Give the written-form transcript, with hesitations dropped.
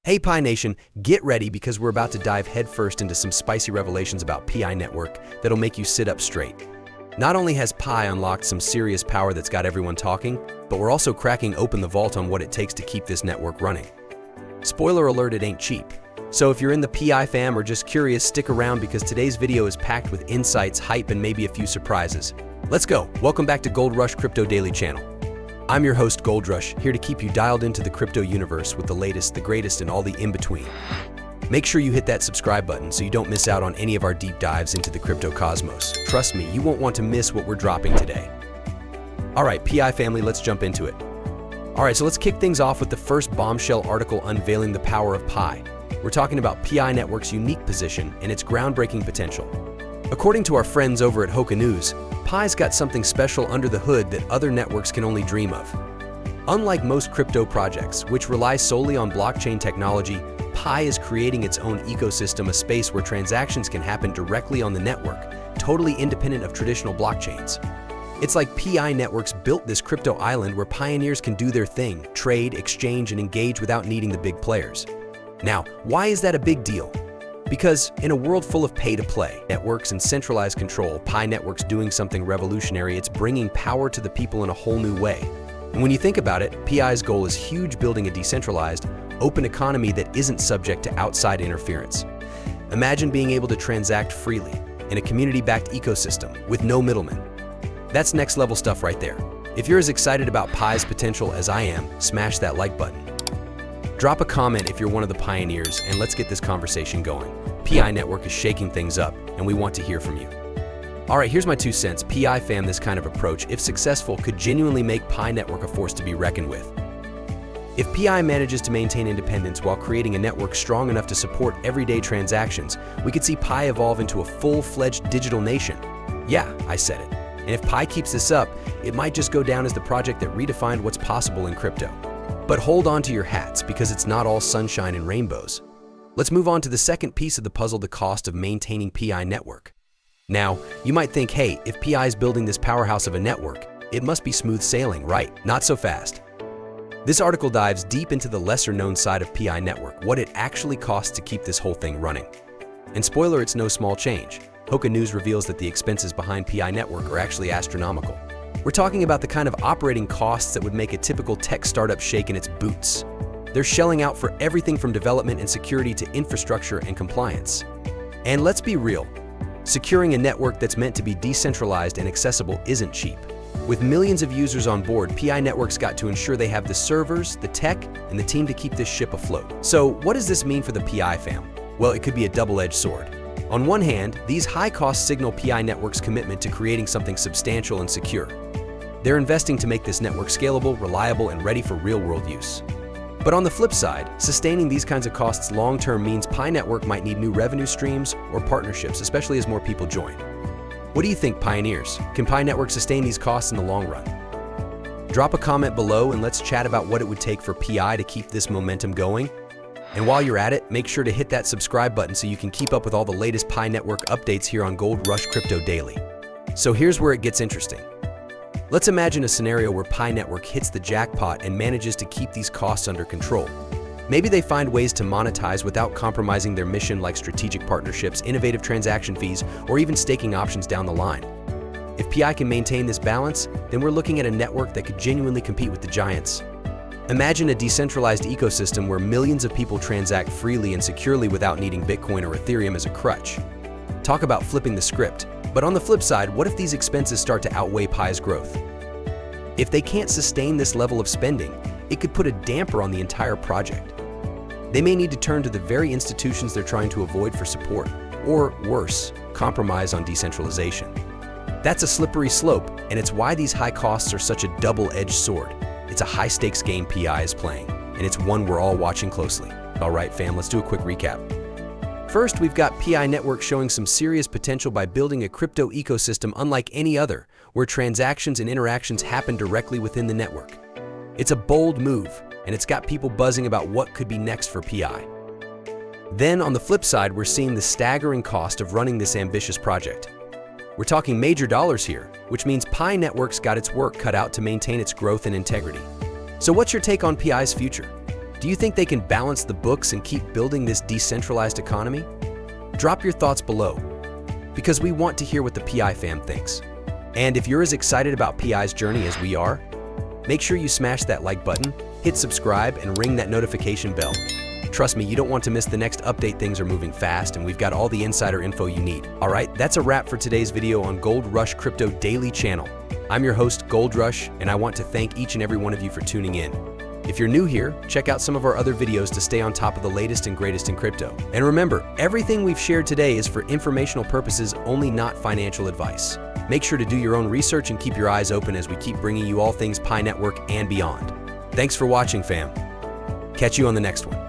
Hey Pi Nation, get ready because we're about to dive headfirst into some spicy revelations about Pi Network that'll make you sit up straight. Not only has Pi unlocked some serious power that's got everyone talking, but we're also cracking open the vault on what it takes to keep this network running. Spoiler alert, it ain't cheap. So if you're in the Pi fam or just curious, stick around because today's video is packed with insights, hype, and maybe a few surprises. Let's go. Welcome back to Gold Rush Crypto Daily Channel. I'm your host, Gold Rush, here to keep you dialed into the crypto universe with the latest, the greatest, and all the in-between. Make sure you hit that subscribe button so you don't miss out on any of our deep dives into the crypto cosmos. Trust me, you won't want to miss what we're dropping today. All right, Pi family, let's jump into it. All right, so let's kick things off with the first bombshell article unveiling the power of Pi. We're talking about Pi Network's unique position and its groundbreaking potential. According to our friends over at Hoka News, Pi's got something special under the hood that other networks can only dream of. Unlike most crypto projects, which rely solely on blockchain technology, Pi is creating its own ecosystem, a space where transactions can happen directly on the network, totally independent of traditional blockchains. It's like Pi Networks built this crypto island where pioneers can do their thing, trade, exchange, and engage without needing the big players. Now, why is that a big deal? Because in a world full of pay-to-play networks and centralized control, Pi Network's doing something revolutionary. It's bringing power to the people in a whole new way. And when you think about it, Pi's goal is huge, building a decentralized, open economy that isn't subject to outside interference. Imagine being able to transact freely in a community-backed ecosystem with no middlemen. That's next-level stuff right there. If you're as excited about Pi's potential as I am, smash that like button. Drop a comment if you're one of the pioneers, and let's get this conversation going. Pi Network is shaking things up, and we want to hear from you. All right, here's my 2 cents. Pi fam, this kind of approach, if successful, could genuinely make Pi Network a force to be reckoned with. If Pi manages to maintain independence while creating a network strong enough to support everyday transactions, we could see Pi evolve into a full-fledged digital nation. Yeah, I said it. And if Pi keeps this up, it might just go down as the project that redefined what's possible in crypto. But hold on to your hats, because it's not all sunshine and rainbows. Let's move on to the second piece of the puzzle, the cost of maintaining Pi Network. Now, you might think, hey, if Pi is building this powerhouse of a network, it must be smooth sailing, right? Not so fast. This article dives deep into the lesser-known side of Pi Network, what it actually costs to keep this whole thing running. And spoiler, it's no small change. Hoka News reveals that the expenses behind Pi Network are actually astronomical. We're talking about the kind of operating costs that would make a typical tech startup shake in its boots. They're shelling out for everything from development and security to infrastructure and compliance. And let's be real, securing a network that's meant to be decentralized and accessible isn't cheap. With millions of users on board, Pi Network's got to ensure they have the servers, the tech, and the team to keep this ship afloat. So what does this mean for the Pi fam? Well, it could be a double-edged sword. On one hand, these high costs signal Pi Network's commitment to creating something substantial and secure. They're investing to make this network scalable, reliable, and ready for real-world use. But on the flip side, sustaining these kinds of costs long-term means Pi Network might need new revenue streams or partnerships, especially as more people join. What do you think, pioneers? Can Pi Network sustain these costs in the long run? Drop a comment below and let's chat about what it would take for Pi to keep this momentum going. And while you're at it, make sure to hit that subscribe button so you can keep up with all the latest Pi Network updates here on Gold Rush Crypto Daily. So here's where it gets interesting. Let's imagine a scenario where Pi Network hits the jackpot and manages to keep these costs under control. Maybe they find ways to monetize without compromising their mission, like strategic partnerships, innovative transaction fees, or even staking options down the line. If Pi can maintain this balance, then we're looking at a network that could genuinely compete with the giants. Imagine a decentralized ecosystem where millions of people transact freely and securely without needing Bitcoin or Ethereum as a crutch. Talk about flipping the script. But on the flip side, what if these expenses start to outweigh Pi's growth? If they can't sustain this level of spending, it could put a damper on the entire project. They may need to turn to the very institutions they're trying to avoid for support, or worse, compromise on decentralization. That's a slippery slope, and it's why these high costs are such a double-edged sword. It's a high-stakes game Pi is playing, and it's one we're all watching closely. All right, fam, let's do a quick recap. First, we've got Pi Network showing some serious potential by building a crypto ecosystem unlike any other, where transactions and interactions happen directly within the network. It's a bold move, and it's got people buzzing about what could be next for Pi. Then, on the flip side, we're seeing the staggering cost of running this ambitious project. We're talking major dollars here, which means Pi Network's got its work cut out to maintain its growth and integrity. So what's your take on Pi's future? Do you think they can balance the books and keep building this decentralized economy? Drop your thoughts below, because we want to hear what the PI fam thinks. And if you're as excited about PI's journey as we are, make sure you smash that like button, hit subscribe, and ring that notification bell. Trust me, you don't want to miss the next update. Things are moving fast, and we've got all the insider info you need. All right, that's a wrap for today's video on Gold Rush Crypto Daily Channel. I'm your host, Gold Rush, and I want to thank each and every one of you for tuning in. If you're new here, check out some of our other videos to stay on top of the latest and greatest in crypto. And remember, everything we've shared today is for informational purposes only, not financial advice. Make sure to do your own research and keep your eyes open as we keep bringing you all things Pi Network and beyond. Thanks for watching, fam. Catch you on the next one.